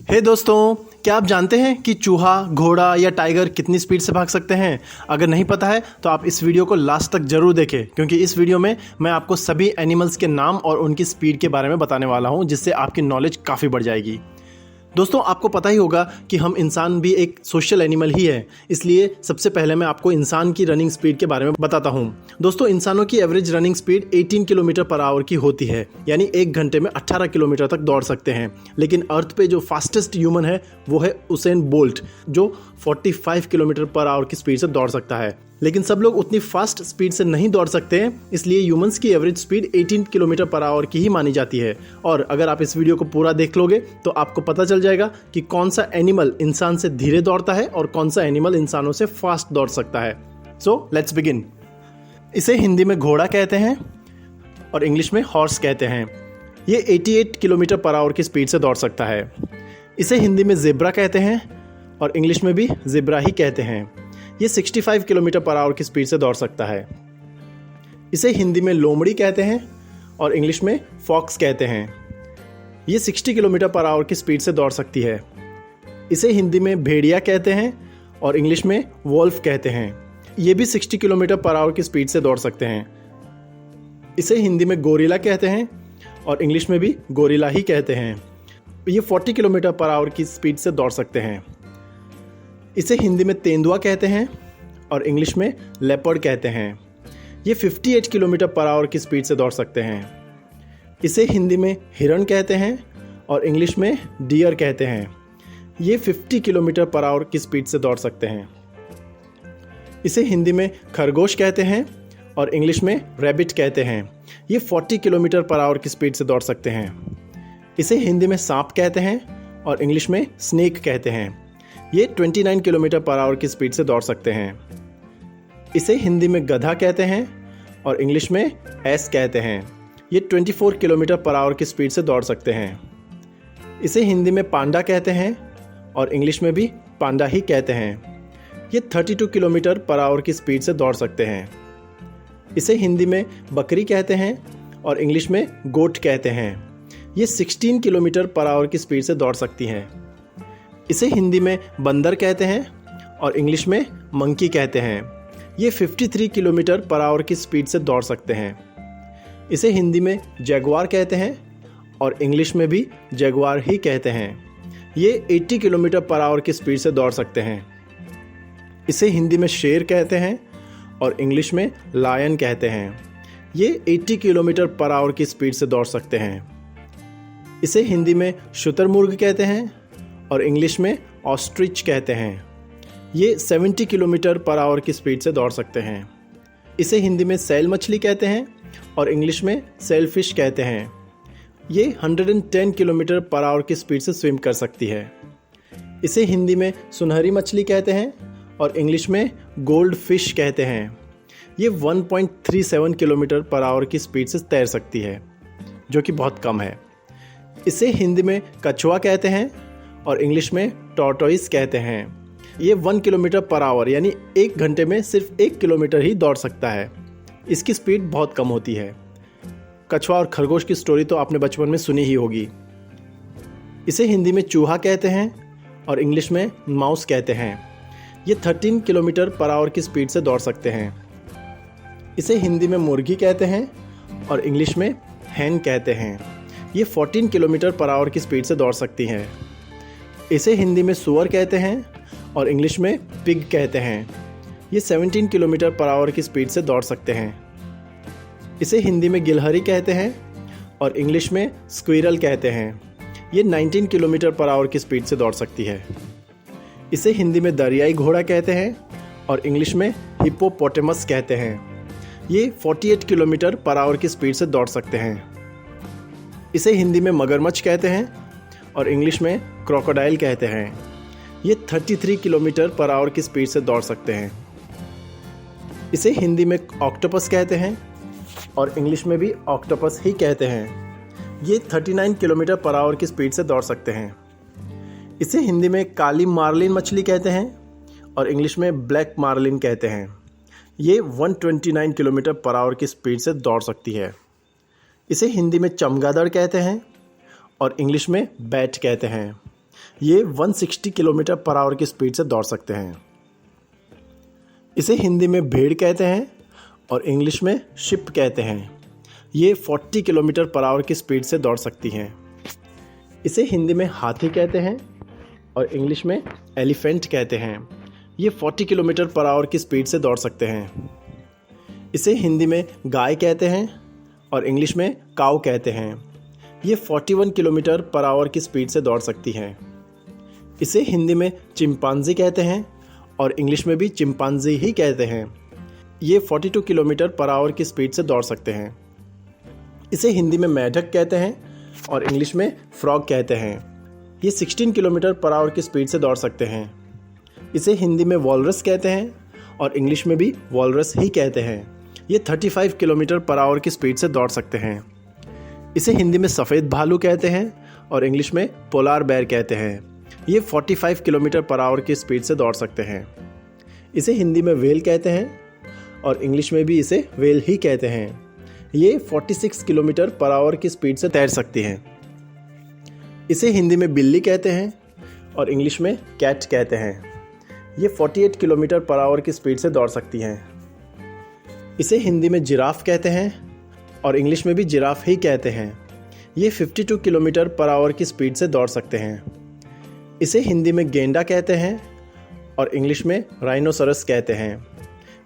हे दोस्तों, क्या आप जानते हैं कि चूहा, घोड़ा या टाइगर कितनी स्पीड से भाग सकते हैं? अगर नहीं पता है तो आप इस वीडियो को लास्ट तक जरूर देखें, क्योंकि इस वीडियो में मैं आपको सभी एनिमल्स के नाम और उनकी स्पीड के बारे में बताने वाला हूं, जिससे आपकी नॉलेज काफ़ी बढ़ जाएगी। दोस्तों, आपको पता ही होगा कि हम इंसान भी एक सोशल एनिमल ही है, इसलिए सबसे पहले मैं आपको इंसान की रनिंग स्पीड के बारे में बताता हूं। दोस्तों, इंसानों की average running speed 18 kilometre per hour की होती है, यानी एक घंटे में 18 किलोमीटर तक दौड़ सकते हैं। लेकिन अर्थ पे जो फास्टेस्ट ह्यूमन है वो है उसेन बोल्ट, जो 45 किलोमीटर पर आवर की स्पीड से दौड़ सकता है। लेकिन सब लोग उतनी फास्ट स्पीड से नहीं दौड़ सकते हैं, इसलिए ह्यूमंस की average speed 18 kilometre per hour की ही मानी जाती है। और अगर आप इस वीडियो को पूरा देख लोगे तो आपको पता चल जाएगा कि कौन सा एनिमल इंसान से धीरे दौड़ता है और कौन सा एनिमल इंसानों से फास्ट दौड़ सकता है। So let's begin. इसे हिंदी में घोड़ा कहते हैं और इंग्लिश में हॉर्स कहते हैं। ये 88 किलोमीटर पर आवर की स्पीड से दौड़ सकता है। इसे हिंदी में ज़ेब्रा कहते हैं और इंग्लिश में भी ज़ेब्रा ही कहते हैं। ये 65 किलोमीटर पर आवर की स्पीड से दौड़ सकता है। इसे हिंदी में लोमड़ी कहते हैं और इंग्लिश में फॉक्स कहते हैं। ये 60 किलोमीटर पर आवर की स्पीड से दौड़ सकती है। इसे हिंदी में भेड़िया कहते हैं और इंग्लिश में वोल्फ कहते हैं। ये भी 60 किलोमीटर पर आवर की स्पीड से दौड़ सकते हैं। इसे हिंदी में गोरिल्ला कहते हैं और इंग्लिश में भी गोरिल्ला ही कहते हैं। ये 40 किलोमीटर पर आवर की स्पीड से दौड़ सकते हैं। इसे हिंदी में तेंदुआ कहते हैं और इंग्लिश में लेपर्ड कहते हैं। ये 58 किलोमीटर पर आवर की स्पीड से दौड़ सकते हैं। इसे हिंदी में हिरण कहते हैं और इंग्लिश में डियर कहते हैं। ये 50 किलोमीटर पर आवर की स्पीड से दौड़ सकते हैं। इसे हिंदी में खरगोश कहते हैं और इंग्लिश में रैबिट कहते हैं। ये 40 किलोमीटर पर आवर की स्पीड से दौड़ सकते हैं। इसे हिंदी में सांप कहते हैं और इंग्लिश में स्नेक कहते हैं। ये 29 किलोमीटर पर आवर की स्पीड से दौड़ सकते हैं। इसे हिंदी में गधा कहते हैं और इंग्लिश में एस कहते हैं। ये 24 किलोमीटर पर आवर की स्पीड से दौड़ सकते हैं। इसे हिंदी में पांडा कहते हैं और इंग्लिश में भी पांडा ही कहते हैं। ये 32 किलोमीटर पर आवर की स्पीड से दौड़ सकते हैं। इसे हिंदी में बकरी कहते हैं और इंग्लिश में गोट कहते हैं। ये 16 किलोमीटर पर आवर की स्पीड से दौड़ सकती हैं। इसे हिंदी में बंदर कहते हैं और इंग्लिश में मंकी कहते हैं। ये 53 किलोमीटर पर आवर की स्पीड से दौड़ सकते हैं। इसे हिंदी में जैगुआर कहते हैं और इंग्लिश में भी जैगुआर ही कहते हैं। ये 80 किलोमीटर पर आवर की स्पीड से दौड़ सकते हैं। इसे हिंदी में शेर कहते हैं और इंग्लिश में लायन कहते हैं। ये 80 किलोमीटर पर आवर की स्पीड से दौड़ सकते हैं। इसे हिंदी में शुतुरमुर्ग कहते हैं और इंग्लिश में ऑस्ट्रिच कहते हैं। ये 70 किलोमीटर पर आवर की स्पीड से दौड़ सकते हैं। इसे हिंदी में सैल मछली कहते हैं और इंग्लिश में सेलफिश कहते हैं। ये 110 किलोमीटर पर आवर की स्पीड से स्विम कर सकती है। इसे हिंदी में सुनहरी मछली कहते हैं और इंग्लिश में गोल्ड फिश कहते हैं। ये 1.37 किलोमीटर पर आवर की स्पीड से तैर सकती है, जो कि बहुत कम है। इसे हिंदी में कछुआ कहते हैं और इंग्लिश में टॉर्टोइस कहते हैं। ये 1 किलोमीटर पर आवर यानी एक घंटे में सिर्फ 1 किलोमीटर ही दौड़ सकता है। इसकी स्पीड बहुत कम होती है। कछुआ और खरगोश की स्टोरी तो आपने बचपन में सुनी ही होगी। इसे हिंदी में चूहा कहते हैं और इंग्लिश में माउस कहते हैं। ये 13 किलोमीटर पर आवर की स्पीड से दौड़ सकते हैं। इसे हिंदी में मुर्गी कहते हैं और इंग्लिश में हैन कहते हैं। ये 14 किलोमीटर पर आवर की स्पीड से दौड़ सकती हैं। इसे हिंदी में सुअर कहते हैं और इंग्लिश में पिग कहते हैं। ये 17 किलोमीटर पर आवर की स्पीड से दौड़ सकते हैं। इसे हिंदी में गिलहरी कहते हैं और इंग्लिश में स्क्विरल कहते हैं। ये 19 किलोमीटर पर आवर की स्पीड से दौड़ सकती है। इसे हिंदी में दरियाई घोड़ा कहते हैं और इंग्लिश में हिप्पोपोटेमस कहते हैं। ये 48 किलोमीटर पर आवर की स्पीड से दौड़ सकते हैं। इसे हिंदी में मगरमच्छ कहते हैं और इंग्लिश में क्रोकोडाइल कहते हैं। ये 33 किलोमीटर पर आवर की स्पीड से दौड़ सकते हैं। इसे हिंदी में ऑक्टोपस कहते हैं और इंग्लिश में भी ऑक्टोपस ही कहते हैं। ये 39 किलोमीटर पर आवर की स्पीड से दौड़ सकते हैं। इसे हिंदी में काली मार्लिन मछली कहते हैं और इंग्लिश में ब्लैक मार्लिन कहते हैं। ये 129 किलोमीटर पर आवर की स्पीड से दौड़ सकती है। इसे हिंदी में चमगादड़ कहते हैं और इंग्लिश में बैट कहते हैं। ये 160 किलोमीटर पर आवर की स्पीड से दौड़ सकते हैं। इसे हिंदी में भेड़ कहते हैं और इंग्लिश में शिप कहते हैं। ये 40 किलोमीटर पर आवर की स्पीड से दौड़ सकती हैं। इसे हिंदी में हाथी कहते हैं और इंग्लिश में एलिफेंट कहते हैं। ये 40 किलोमीटर पर आवर की स्पीड से दौड़ सकते हैं। इसे हिंदी में गाय कहते हैं और इंग्लिश में काऊ कहते हैं। ये 41 किलोमीटर पर आवर की स्पीड से दौड़ सकती हैं। इसे हिंदी में चिंपांजी कहते हैं और इंग्लिश में भी चिंपांजी ही कहते हैं। ये 42 किलोमीटर पर आवर की स्पीड से दौड़ सकते हैं। इसे हिंदी में मेढक कहते हैं और इंग्लिश में फ्रॉग कहते हैं। ये 16 किलोमीटर पर आवर की स्पीड से दौड़ सकते हैं। इसे हिंदी में वॉलरस कहते हैं और इंग्लिश में भी वॉलरस ही कहते हैं। ये 35 किलोमीटर पर आवर की स्पीड से दौड़ सकते हैं। इसे हिंदी में सफ़ेद भालू कहते हैं और इंग्लिश में पोलार बेयर कहते हैं। ये 45 किलोमीटर पर आवर की स्पीड से दौड़ सकते हैं। इसे हिंदी में व्हेल कहते हैं और इंग्लिश में भी इसे व्हेल ही कहते हैं। ये 46 किलोमीटर पर आवर की स्पीड से तैर सकती हैं। इसे हिंदी में बिल्ली कहते हैं और इंग्लिश में कैट कहते हैं। ये 48 किलोमीटर पर आवर की स्पीड से दौड़ सकती हैं। इसे हिंदी में जिराफ कहते हैं और इंग्लिश में भी जिराफ ही कहते हैं। ये 52 किलोमीटर पर आवर की स्पीड से दौड़ सकते हैं। इसे हिंदी में गेंडा कहते हैं और इंग्लिश में राइनोसरस कहते हैं।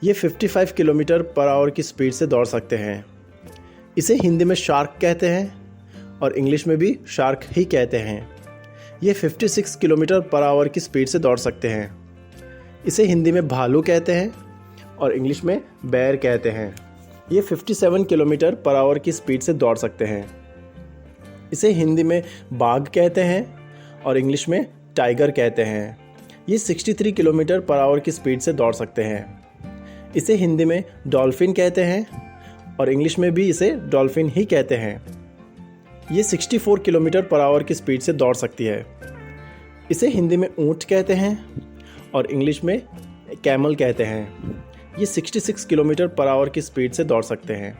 ये 55 किलोमीटर पर आवर की स्पीड से दौड़ सकते हैं। इसे हिंदी में शार्क कहते हैं और इंग्लिश में भी शार्क ही कहते हैं। ये 56 किलोमीटर पर आवर की स्पीड से दौड़ सकते हैं। इसे हिंदी में भालू कहते हैं और इंग्लिश में बेयर कहते हैं। ये 57 किलोमीटर पर आवर की स्पीड से दौड़ सकते हैं। इसे हिंदी में बाघ कहते हैं और इंग्लिश में टाइगर कहते हैं। ये 63 किलोमीटर पर आवर की स्पीड से दौड़ सकते हैं। इसे हिंदी में डॉल्फिन कहते हैं और इंग्लिश में भी इसे डॉल्फिन ही कहते हैं। ये 64 किलोमीटर पर आवर की स्पीड से दौड़ सकती है। इसे हिंदी में ऊंट कहते हैं और इंग्लिश में कैमल कहते हैं। ये 66 किलोमीटर पर आवर की स्पीड से दौड़ सकते हैं।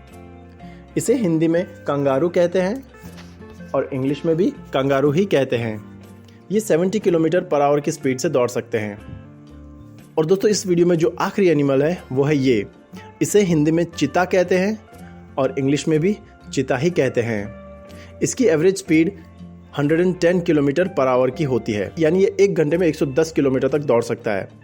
इसे हिंदी में कंगारू कहते हैं और इंग्लिश में भी कंगारू ही कहते हैं। ये 70 किलोमीटर पर आवर की स्पीड से दौड़ सकते हैं। और दोस्तों, इस वीडियो में जो आखिरी एनिमल है वो है ये। इसे हिंदी में चीता कहते हैं और इंग्लिश में भी चीता ही कहते हैं। इसकी average speed 110 kilometre per hour की होती है, यानी ये 1 घंटे में 110 किलोमीटर तक दौड़ सकता है।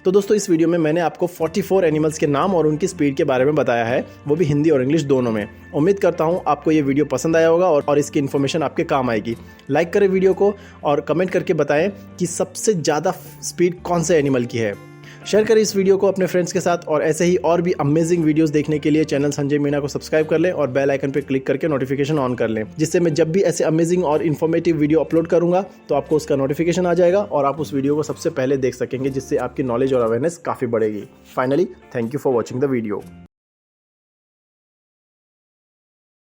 तो दोस्तों, इस वीडियो में मैंने आपको 44 एनिमल्स के नाम और उनकी स्पीड के बारे में बताया है, वो भी हिंदी और इंग्लिश दोनों में। उम्मीद करता हूँ आपको ये वीडियो पसंद आया होगा और इसकी इन्फॉर्मेशन आपके काम आएगी। लाइक करें वीडियो को और कमेंट करके बताएं कि सबसे ज़्यादा स्पीड कौन से एनिमल की है। शेयर करें इस वीडियो को अपने फ्रेंड्स के साथ और ऐसे ही और भी अमेजिंग वीडियोस देखने के लिए चैनल संजय मीणा को सब्सक्राइब कर लें और बेल आइकन पर क्लिक करके नोटिफिकेशन ऑन कर लें, जिससे मैं जब भी ऐसे अमेजिंग और इन्फॉर्मेटिव वीडियो अपलोड करूंगा तो आपको उसका नोटिफिकेशन आ जाएगा और आप उस वीडियो को सबसे पहले देख सकेंगे, जिससे आपकी नॉलेज और अवेयरनेस काफ़ी बढ़ेगी। Finally, thank you for watching the video.